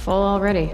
full already.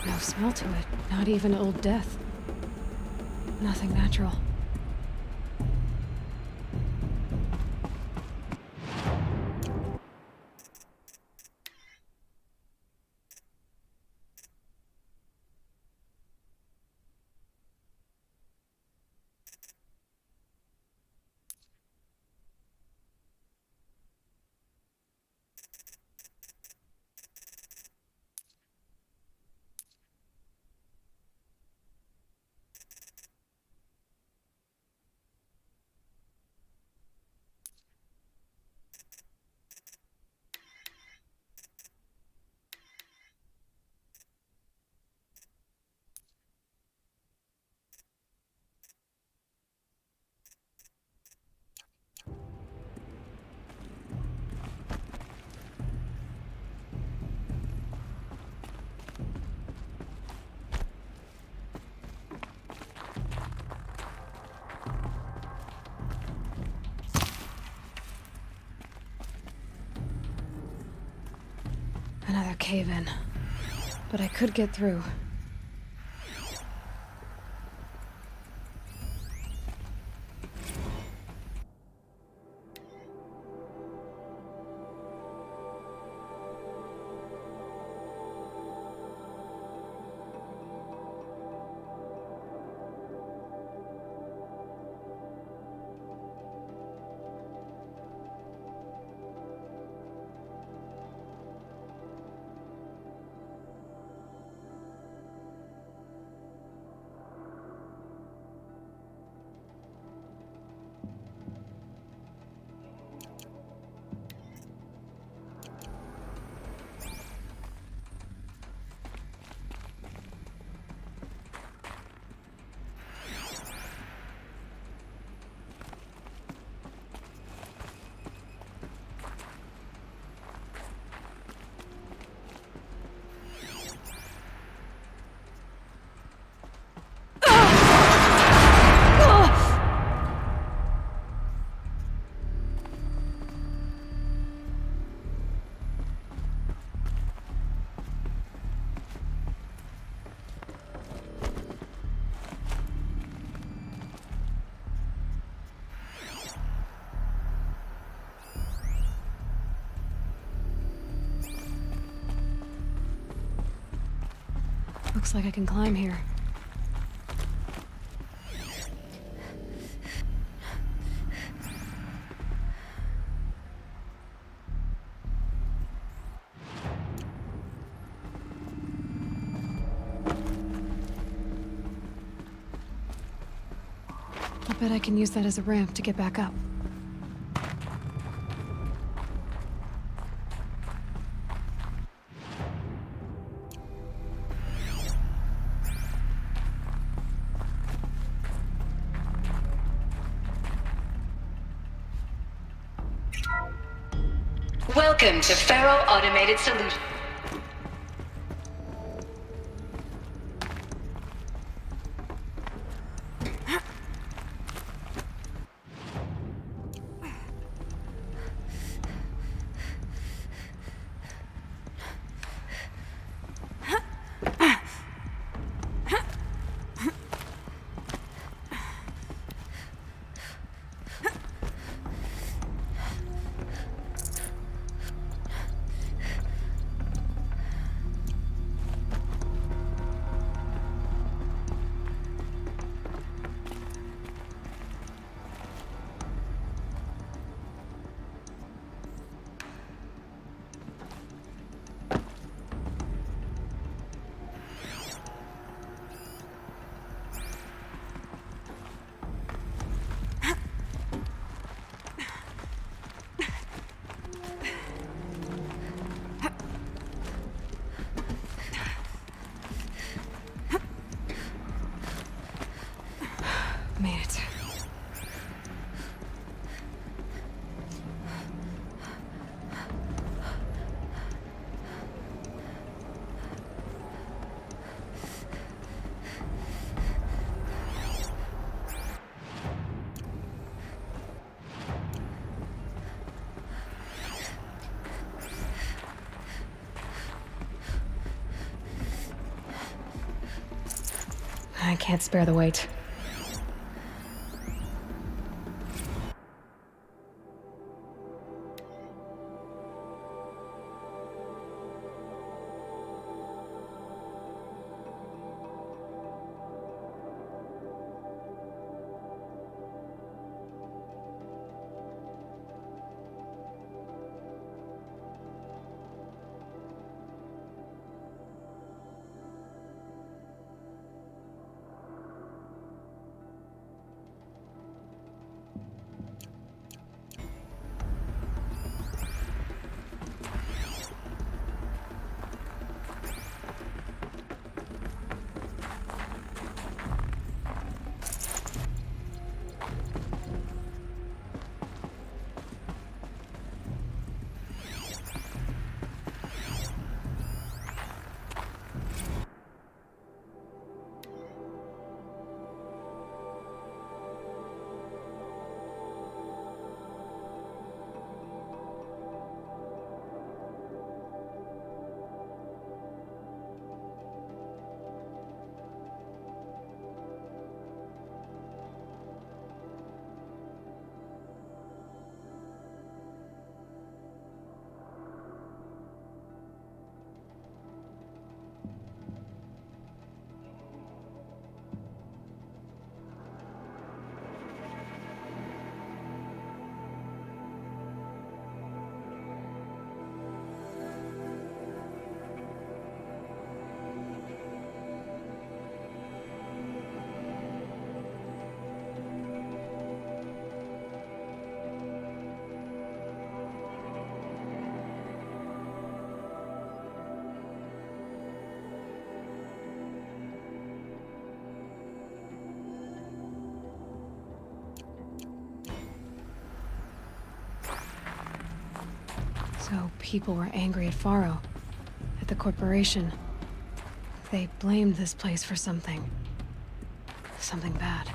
No smell to it. Not even old death. Nothing natural. Another cave-in. But I could get through. Looks like I can climb here. I bet I can use that as a ramp to get back up. Welcome to Faro Automated Solutions. I can't spare the wait. So people were angry at Faro, at the corporation. They blamed this place for something. Something bad.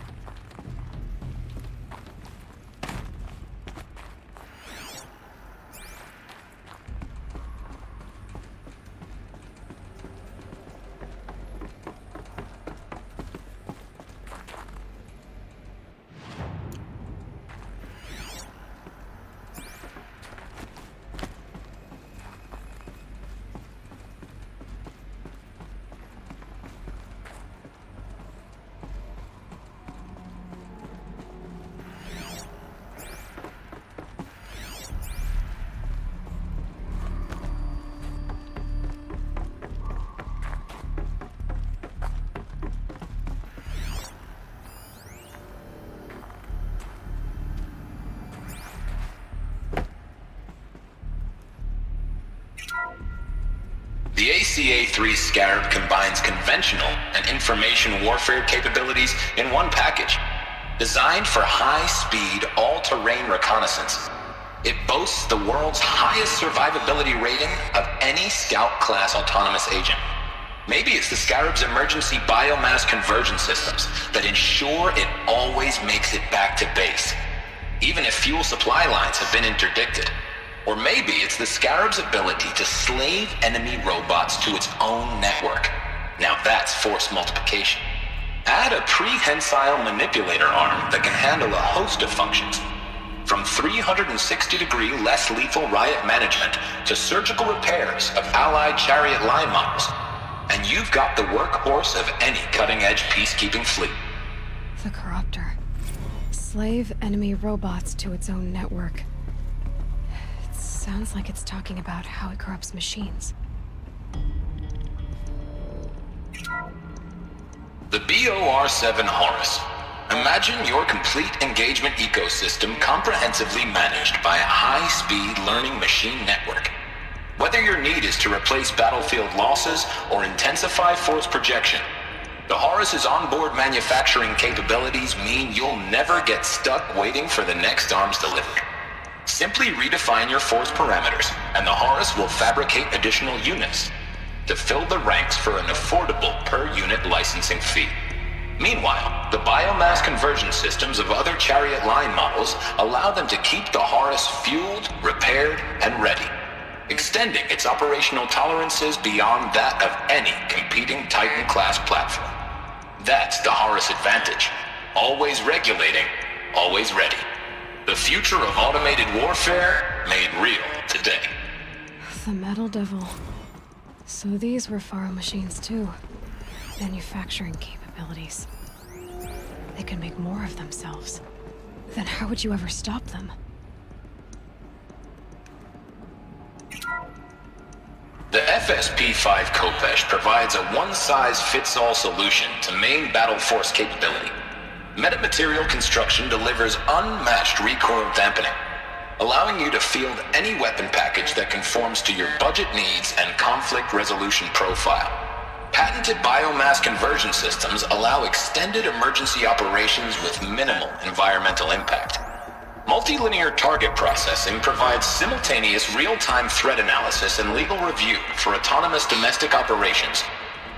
The ACA-3 Scarab combines conventional and information warfare capabilities in one package. Designed for high-speed, all-terrain reconnaissance, it boasts the world's highest survivability rating of any Scout-class autonomous agent. Maybe it's the Scarab's emergency biomass conversion systems that ensure it always makes it back to base, even if fuel supply lines have been interdicted. Or maybe it's the Scarab's ability to slave enemy robots to its own network. Now that's force multiplication. Add a prehensile manipulator arm that can handle a host of functions, from 360-degree less lethal riot management to surgical repairs of Allied chariot line models, and you've got the workhorse of any cutting-edge peacekeeping fleet. The Corruptor. Slave enemy robots to its own network. Sounds like it's talking about how it corrupts machines. The BOR-7 Horus. Imagine your complete engagement ecosystem comprehensively managed by a high-speed learning machine network. Whether your need is to replace battlefield losses or intensify force projection, the Horus's onboard manufacturing capabilities mean you'll never get stuck waiting for the next arms delivery. Simply redefine your force parameters, and the Horus will fabricate additional units to fill the ranks for an affordable per-unit licensing fee. Meanwhile, the biomass conversion systems of other chariot line models allow them to keep the Horus fueled, repaired, and ready, extending its operational tolerances beyond that of any competing Titan-class platform. That's the Horus advantage. Always regulating, always ready. The future of automated warfare made real today. The Metal Devil. So these were Faro machines too. Manufacturing capabilities. They can make more of themselves. Then how would you ever stop them? The FSP-5 Khopesh provides a one-size-fits-all solution to main battle force capability. Metamaterial construction delivers unmatched recoil dampening, allowing you to field any weapon package that conforms to your budget needs and conflict resolution profile. Patented biomass conversion systems allow extended emergency operations with minimal environmental impact. Multilinear target processing provides simultaneous real-time threat analysis and legal review for autonomous domestic operations.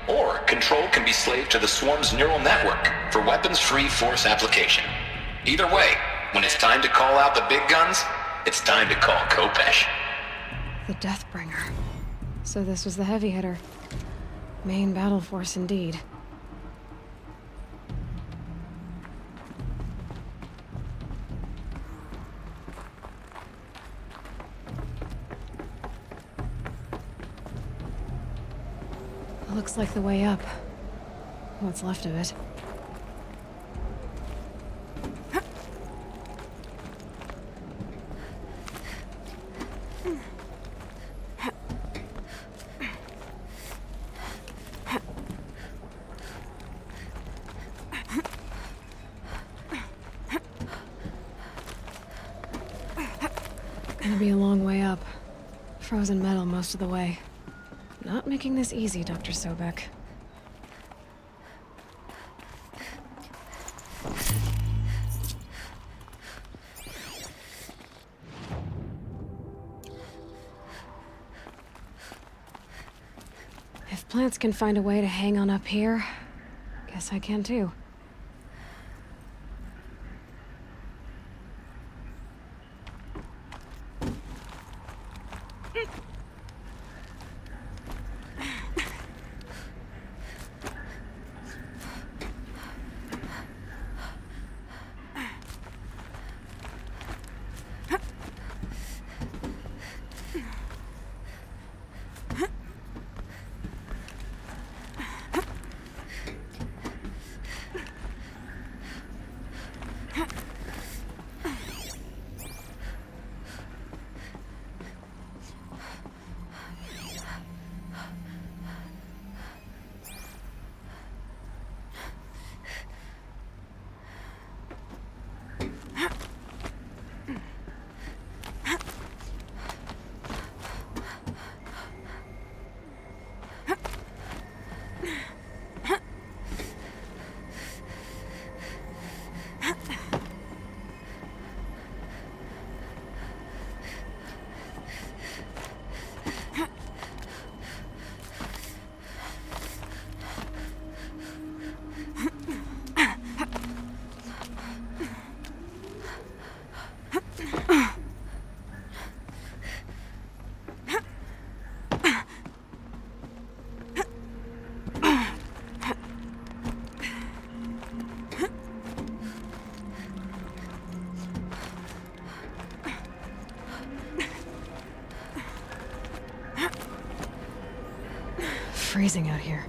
Or control can be slaved to the Swarm's neural network for weapons-free force application. Either way, when it's time to call out the big guns, it's time to call Khopesh. The Deathbringer. So this was the heavy hitter. Main battle force indeed. Looks like the way up. What's left of it. Gonna be a long way up. Frozen metal most of the way. Not making this easy, Dr. Sobek. If plants can find a way to hang on up here, guess I can too. Freezing out here.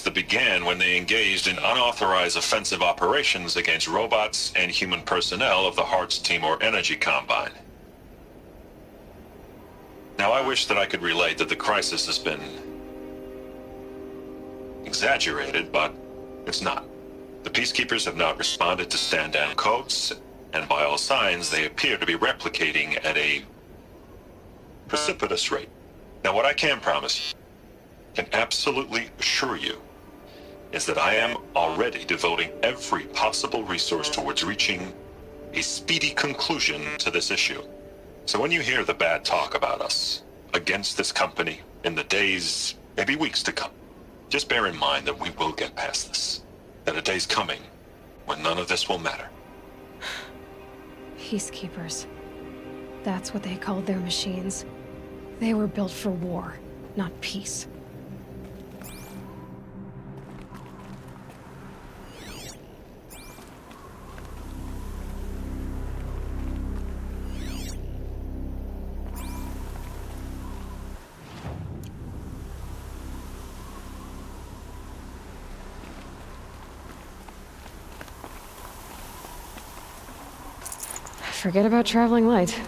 That began when they engaged in unauthorized offensive operations against robots and human personnel of the Hearts Timor Energy Combine. Now, I wish that I could relate that the crisis has been exaggerated, but it's not. The Peacekeepers have not responded to stand-down codes, and by all signs, they appear to be replicating at a precipitous rate. Now, what I can promise you, can absolutely assure you, is that I am already devoting every possible resource towards reaching a speedy conclusion to this issue. So when you hear the bad talk about us against this company in the days, maybe weeks to come, just bear in mind that we will get past this. That a day's coming when none of this will matter. Peacekeepers. That's what they called their machines. They were built for war, not peace. Forget about traveling light.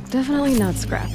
Definitely not scrap.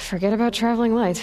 forget about traveling light.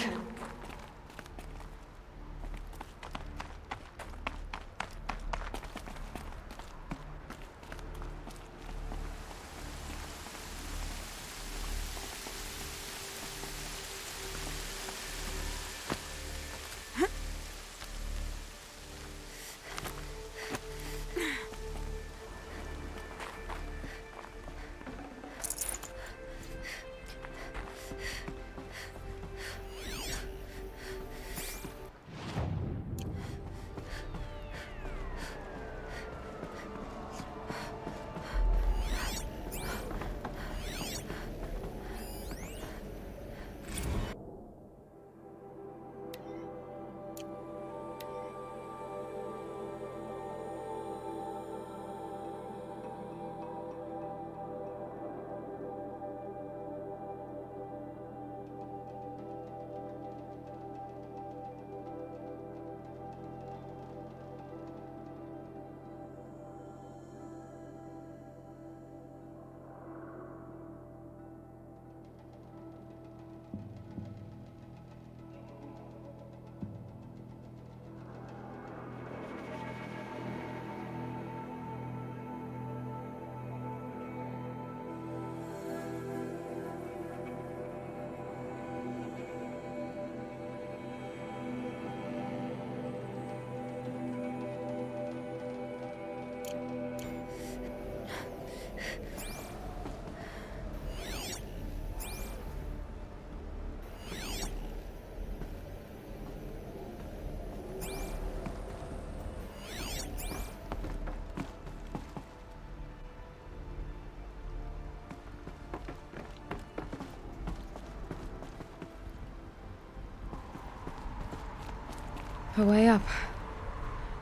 A way up.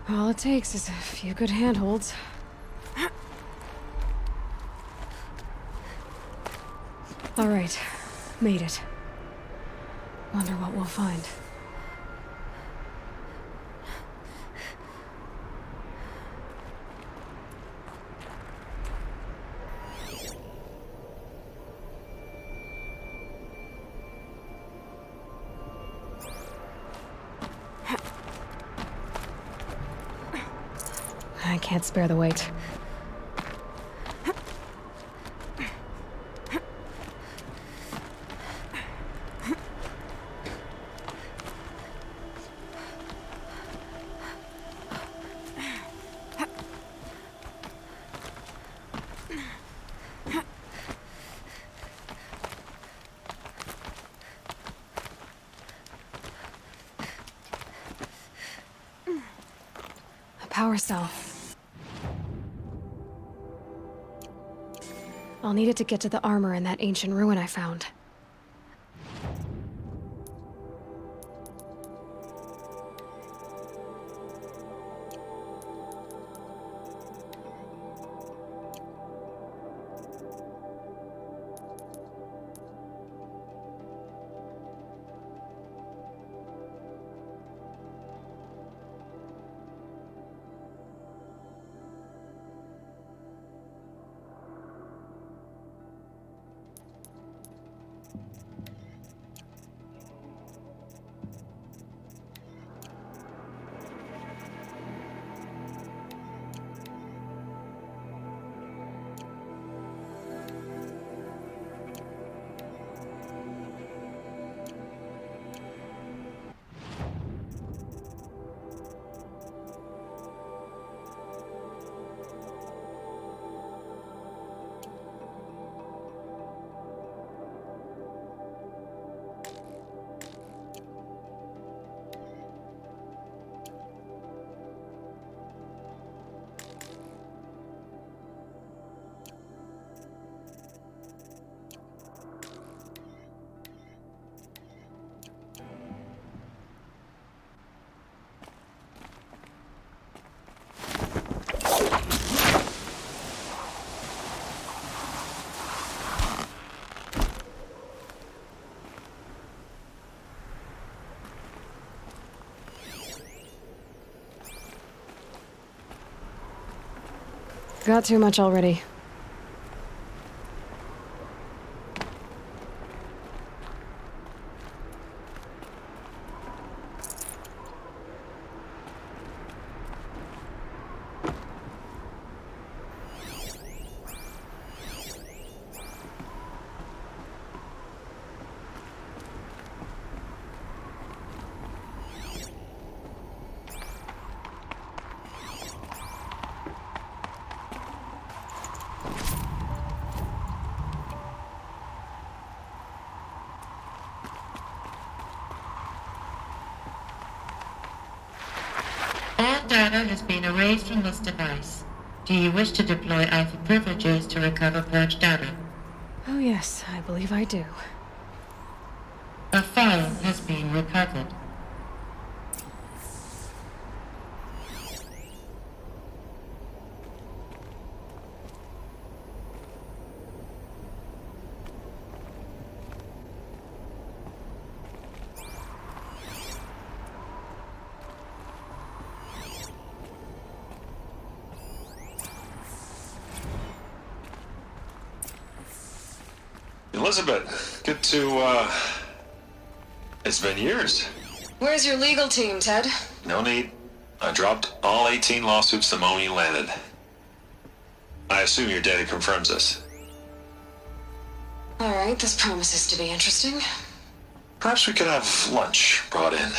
All it takes is a few good handholds. All right, made it. Wonder what we'll find. I can't spare the weight. A power cell. I'll need it to get to the armor in that ancient ruin I found. Got too much already. Relevant data has been erased from this device. Do you wish to deploy Alpha privileges to recover purged data? Oh yes, I believe I do. A file has been recovered. Elizabeth, good to, it's been years. Where's your legal team, Ted? No need. I dropped all 18 lawsuits the moment you landed. I assume your data confirms this. Alright, this promises to be interesting. Perhaps we could have lunch brought in.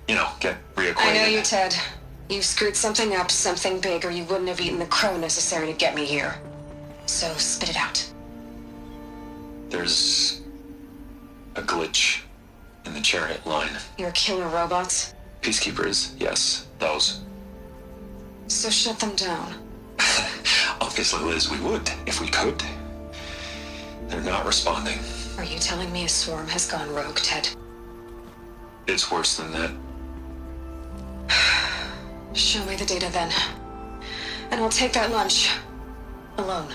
You know, get reacquainted. I know you, Ted. You screwed something up, something big, or you wouldn't have eaten the crow necessary to get me here. So spit it out. There's a glitch in the chariot line. Your killer robots? Peacekeepers, yes, those. So shut them down. Obviously, Liz, we would, if we could. They're not responding. Are you telling me a swarm has gone rogue, Ted? It's worse than that. Show me the data then. And I'll take that lunch. Alone.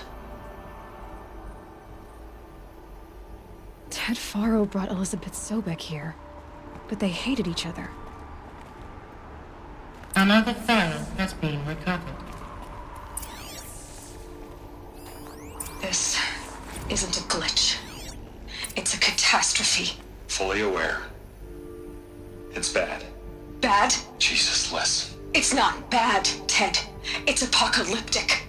Ted Faro brought Elizabeth Sobek here, but they hated each other. Another file has been recovered. This isn't a glitch. It's a catastrophe. Fully aware. It's bad. Bad? Jesus, Liz. It's not bad, Ted. It's apocalyptic.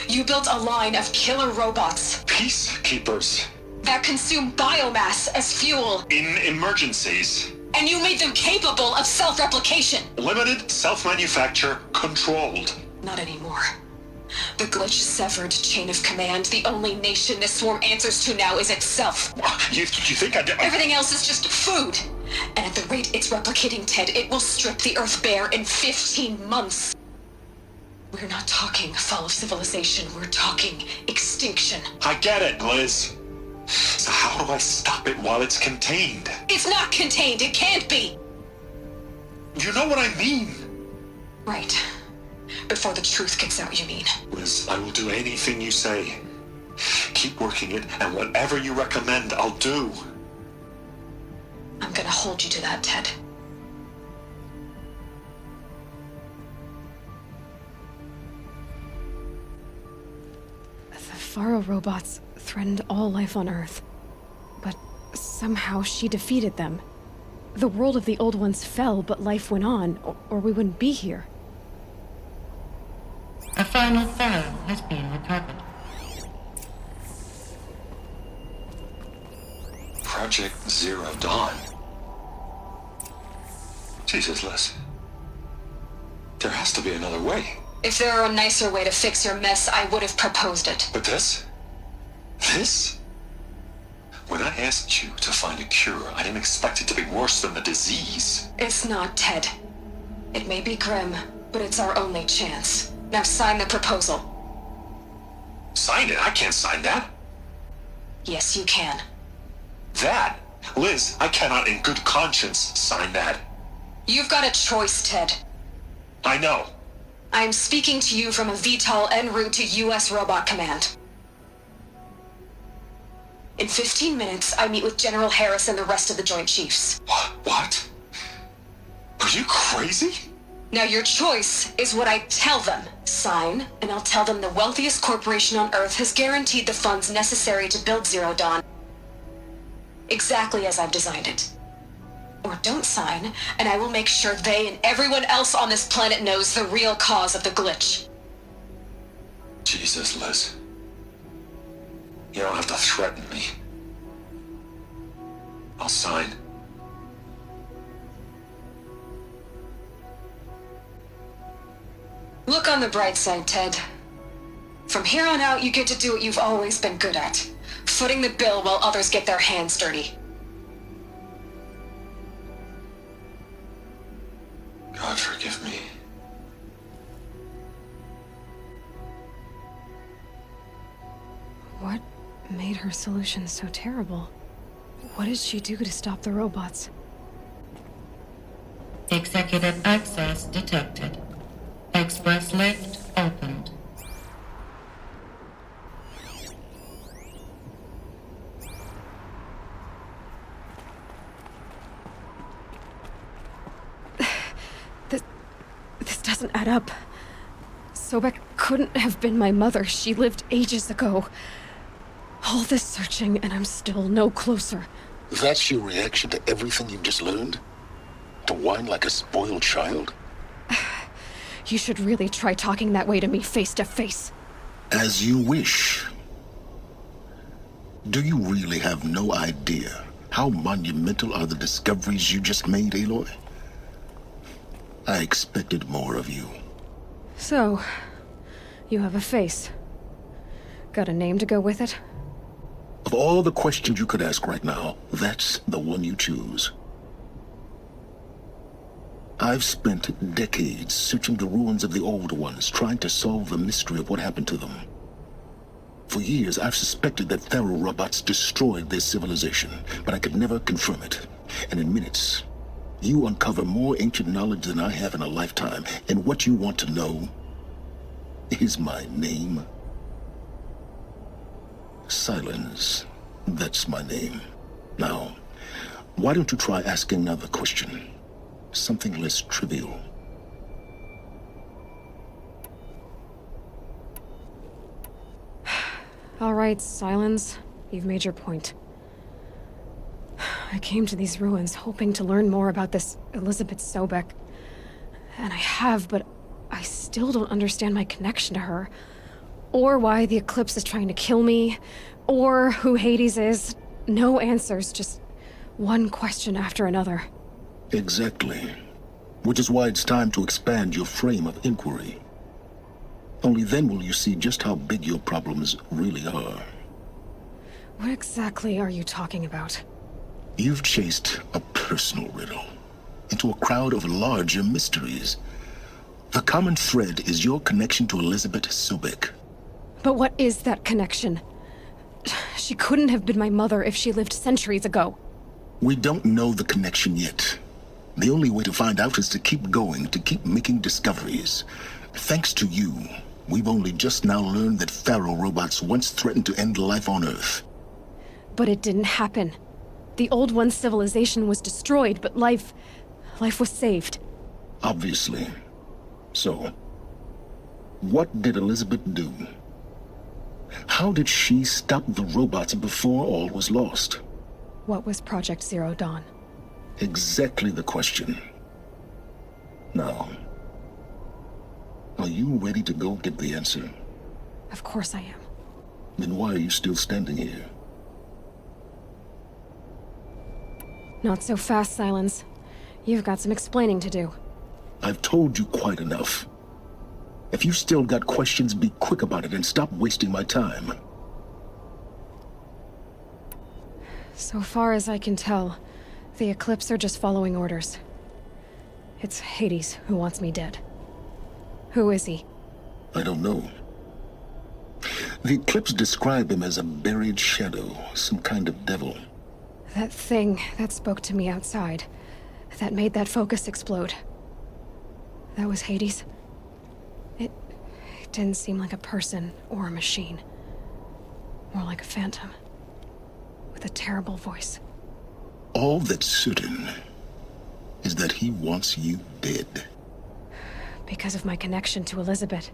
You built a line of killer robots Peacekeepers. that consume biomass as fuel, In emergencies. and you made them capable of self-replication. Limited, self-manufacture, controlled. Not anymore. The glitch severed chain of command. The only nation this swarm answers to now is itself. You think I did? Everything else is just food. And at the rate it's replicating, Ted, it will strip the Earth bare in 15 months. We're not talking fall of civilization. We're talking extinction. I get it, Liz. So how do I stop it while it's contained? It's not contained. It can't be. You know what I mean? Right. Before the truth gets out, you mean? Liz, I will do anything you say. Keep working it, and whatever you recommend, I'll do. I'm gonna hold you to that, Ted. The Faro robots threatened all life on Earth, but somehow she defeated them. The world of the Old Ones fell, but life went on, or we wouldn't be here. A final file has been recovered. Project Zero Dawn. Jesus, Liz. There has to be another way. If there were a nicer way to fix your mess, I would have proposed it. But this? This? When I asked you to find a cure, I didn't expect it to be worse than the disease. It's not, Ted. It may be grim, but it's our only chance. Now sign the proposal. Sign it? I can't sign that. Yes, you can. That? Liz, I cannot in good conscience sign that. You've got a choice, Ted. I know. I am speaking to you from a VTOL en route to U.S. Robot Command. In 15 minutes, I meet with General Harris and the rest of the Joint Chiefs. What? Are you crazy? Now your choice is what I tell them. Sign, and I'll tell them the wealthiest corporation on Earth has guaranteed the funds necessary to build Zero Dawn. Exactly as I've designed it. Or don't sign, and I will make sure they and everyone else on this planet knows the real cause of the glitch. Jesus, Liz. You don't have to threaten me. I'll sign. Look on the bright side, Ted. From here on out, you get to do what you've always been good at. Footing the bill while others get their hands dirty. God forgive me. made her solution so terrible? What did she do to stop the robots? Executive access detected. Express lift opened. This doesn't add up. Sobek couldn't have been my mother. She lived ages ago. All this searching, and I'm still no closer. That's your reaction to everything you've just learned? To whine like a spoiled child? You should really try talking that way to me face to face. As you wish. Do you really have no idea how monumental are the discoveries you just made, Aloy? I expected more of you. So, you have a face. Got a name to go with it? Of all the questions you could ask right now, that's the one you choose. I've spent decades searching the ruins of the old ones, trying to solve the mystery of what happened to them. For years, I've suspected that Thero robots destroyed their civilization, but I could never confirm it. And in minutes, you uncover more ancient knowledge than I have in a lifetime, and what you want to know is my name. Silence. That's my name. Now, why don't you try asking another question? Something less trivial. All right, Silence. You've made your point. I came to these ruins hoping to learn more about this Elizabeth Sobek. And I have, but I still don't understand my connection to her. Or why the Eclipse is trying to kill me. Or who Hades is. No answers, just one question after another. Exactly. Which is why it's time to expand your frame of inquiry. Only then will you see just how big your problems really are. What exactly are you talking about? You've chased a personal riddle into a crowd of larger mysteries. The common thread is your connection to Elizabeth Sobek. But what is that connection? She couldn't have been my mother if she lived centuries ago. We don't know the connection yet. The only way to find out is to keep going, to keep making discoveries. Thanks to you, we've only just now learned that Thero robots once threatened to end life on Earth. But it didn't happen. The Old One's civilization was destroyed, but life was saved. Obviously. So, what did Elizabeth do? How did she stop the robots before all was lost? What was Project Zero Dawn? Exactly the question. Now, are you ready to go get the answer? Of course I am. Then why are you still standing here? Not so fast, Silence. You've got some explaining to do. I've told you quite enough. If you've still got questions, be quick about it and stop wasting my time. So far as I can tell, the Eclipse are just following orders. It's Hades who wants me dead. Who is he? I don't know. The Eclipse describe him as a buried shadow, some kind of devil. That thing that spoke to me outside, that made that focus explode. That was Hades. It didn't seem like a person or a machine. More like a phantom. With a terrible voice. All that's certain is that he wants you dead. Because of my connection to Elizabeth.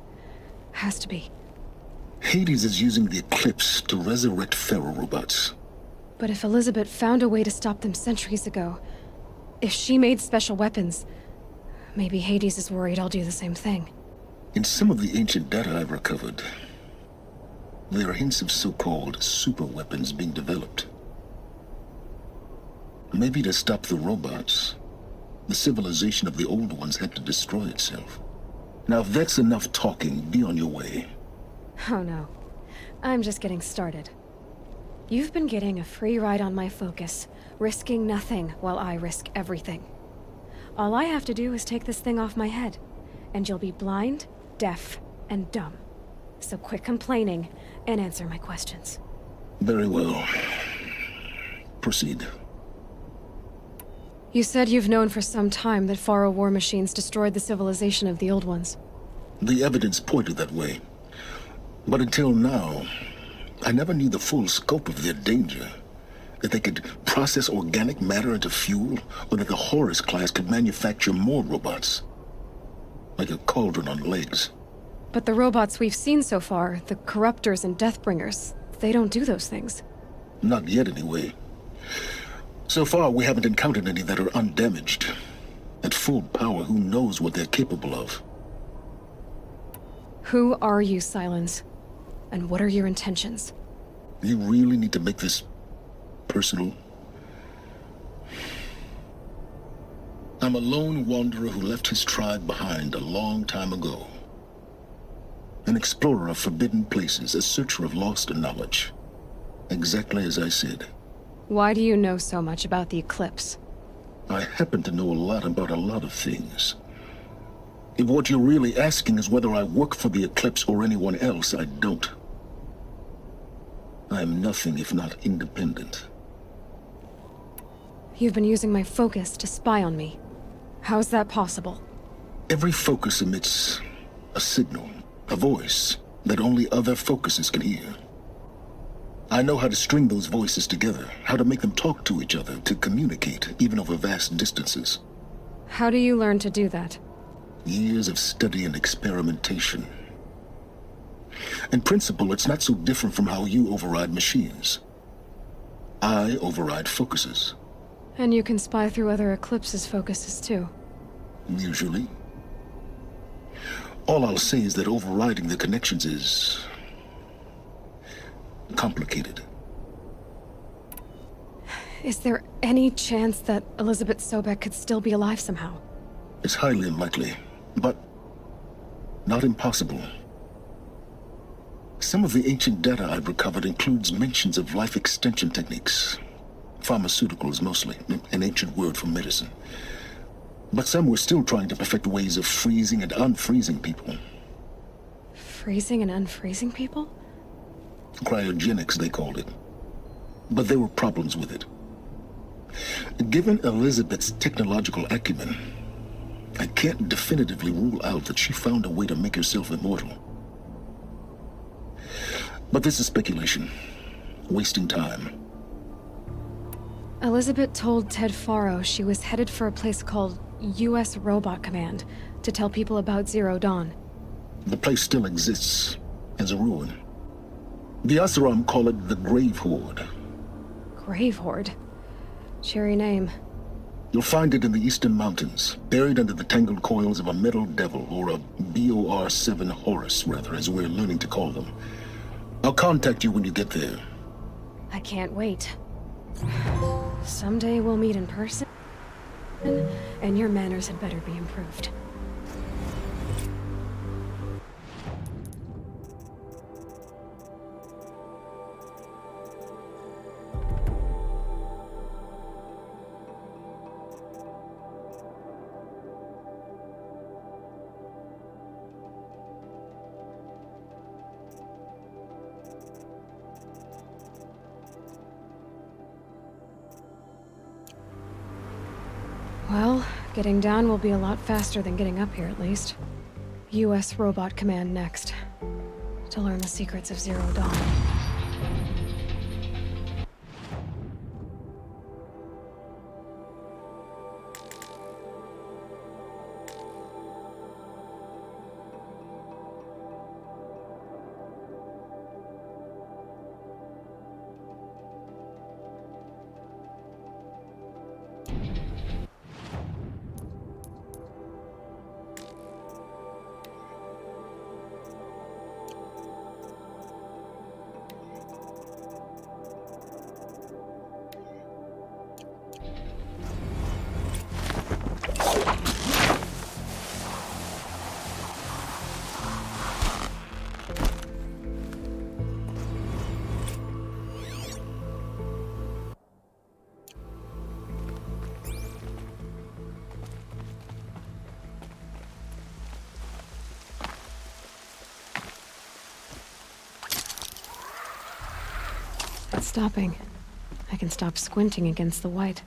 Has to be. Hades is using the Eclipse to resurrect Thero robots. But if Elizabeth found a way to stop them centuries ago, if she made special weapons, maybe Hades is worried I'll do the same thing. In some of the ancient data I've recovered, there are hints of so-called super weapons being developed. Maybe to stop the robots, the civilization of the old ones had to destroy itself. Now if that's enough talking, be on your way. Oh no. I'm just getting started. You've been getting a free ride on my focus, risking nothing while I risk everything. All I have to do is take this thing off my head, and you'll be blind, deaf, and dumb. So quit complaining and answer my questions. Very well. Proceed. You said you've known for some time that Faro war machines destroyed the civilization of the Old Ones. The evidence pointed that way. But until now, I never knew the full scope of their danger. That they could process organic matter into fuel, or that the Horus class could manufacture more robots. Like a cauldron on legs. But the robots we've seen so far, the Corruptors and Deathbringers, they don't do those things. Not yet, anyway. So far, we haven't encountered any that are undamaged. At full power, who knows what they're capable of? Who are you, Sylens? And what are your intentions? You really need to make this personal? I'm a lone wanderer who left his tribe behind a long time ago. An explorer of forbidden places, a searcher of lost knowledge. Exactly as I said. Why do you know so much about the Eclipse? I happen to know a lot about a lot of things. If what you're really asking is whether I work for the Eclipse or anyone else, I don't. I am nothing if not independent. You've been using my focus to spy on me. How's that possible? Every focus emits a signal, a voice, that only other focuses can hear. I know how to string those voices together, how to make them talk to each other, to communicate, even over vast distances. How do you learn to do that? Years of study and experimentation. In principle, it's not so different from how you override machines. I override focuses. And you can spy through other Eclipse's focuses too. Usually. All I'll say is that overriding the connections is complicated. Is there any chance that Elizabeth Sobek could still be alive somehow? It's highly unlikely, but not impossible. Some of the ancient data I've recovered includes mentions of life extension techniques. Pharmaceuticals, mostly, an ancient word for medicine. But some were still trying to perfect ways of freezing and unfreezing people. Freezing and unfreezing people? Cryogenics, they called it. But there were problems with it. Given Elizabeth's technological acumen, I can't definitively rule out that she found a way to make herself immortal. But this is speculation. Wasting time. Elizabeth told Ted Faro she was headed for a place called U.S. Robot Command to tell people about Zero Dawn. The place still exists, as a ruin. The Oseram call it the Grave Horde. Grave Horde? Cheery name. You'll find it in the Eastern Mountains, buried under the tangled coils of a Metal Devil, or a BOR-7 Horus, rather, as we're learning to call them. I'll contact you when you get there. I can't wait. Someday we'll meet in person, and your manners had better be improved. Well, getting down will be a lot faster than getting up here, at least. U.S. Robot Command next. To learn the secrets of Zero Dawn. It's stopping. I can stop squinting against the white.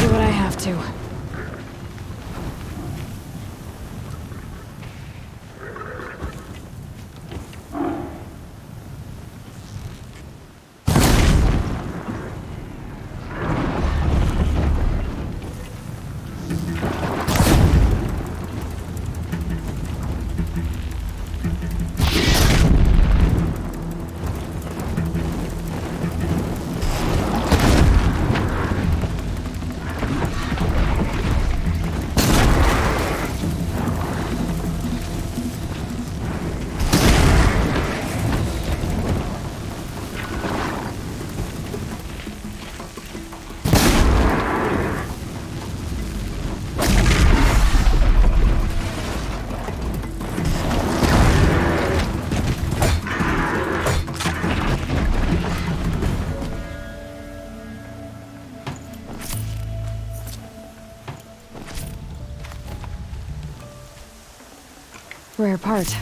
Do what I have to. Rare part.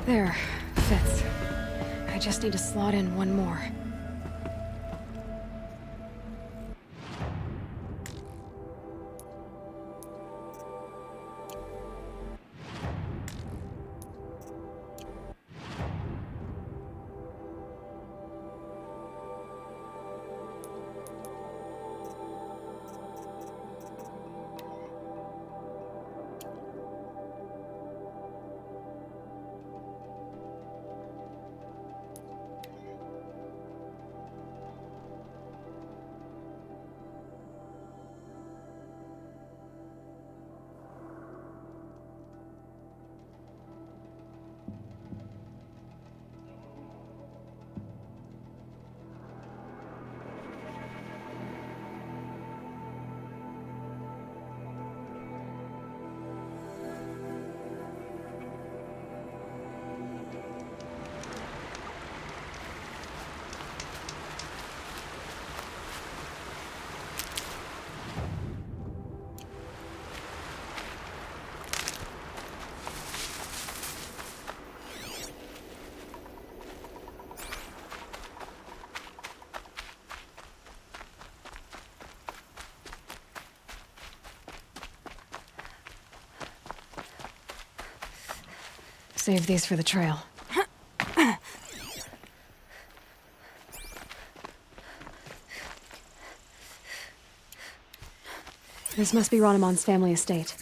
There. Fits. I just need to slot in one more. Save these for the trail. This must be Ranamon's family estate.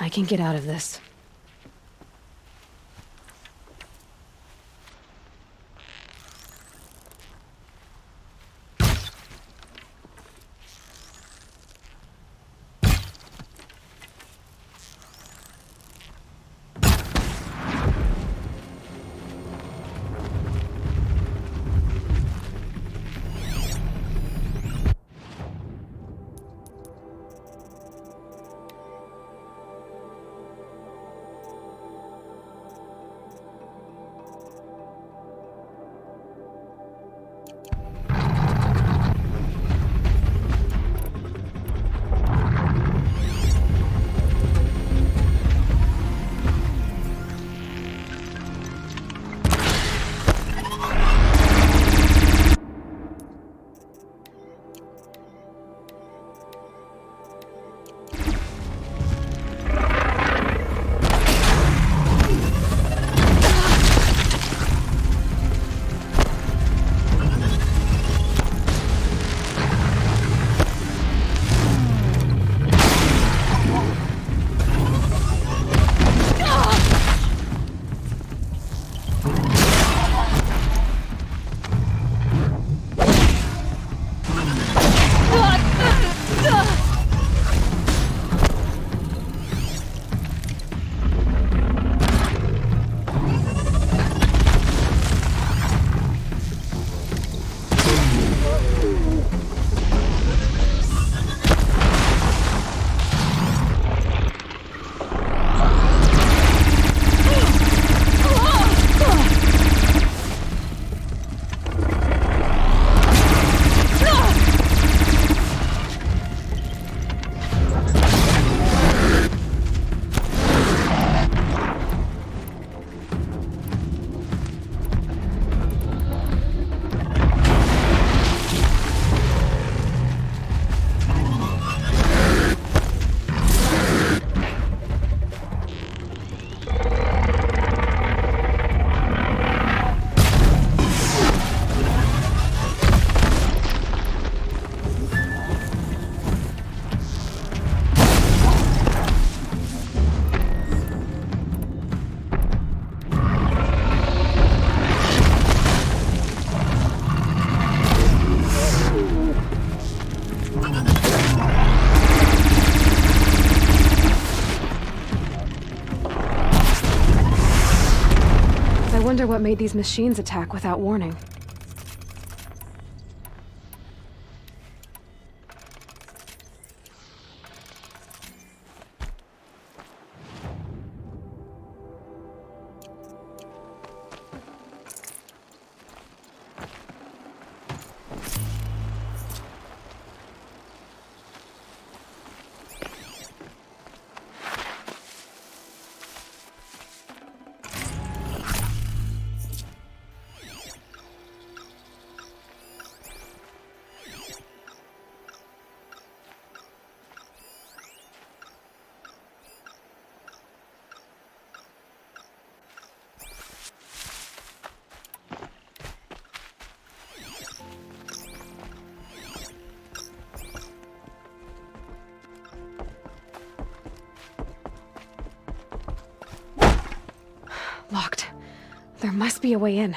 I can get out of this. wonder what made these machines attack without warning. Locked. There must be a way in.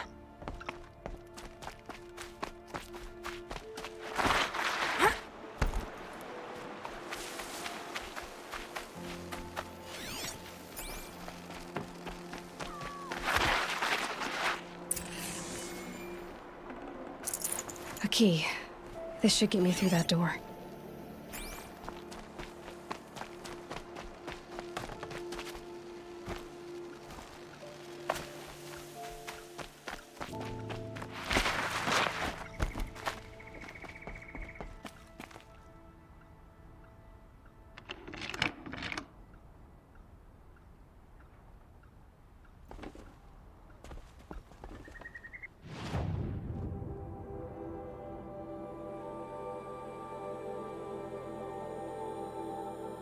A key. This should get me through that door.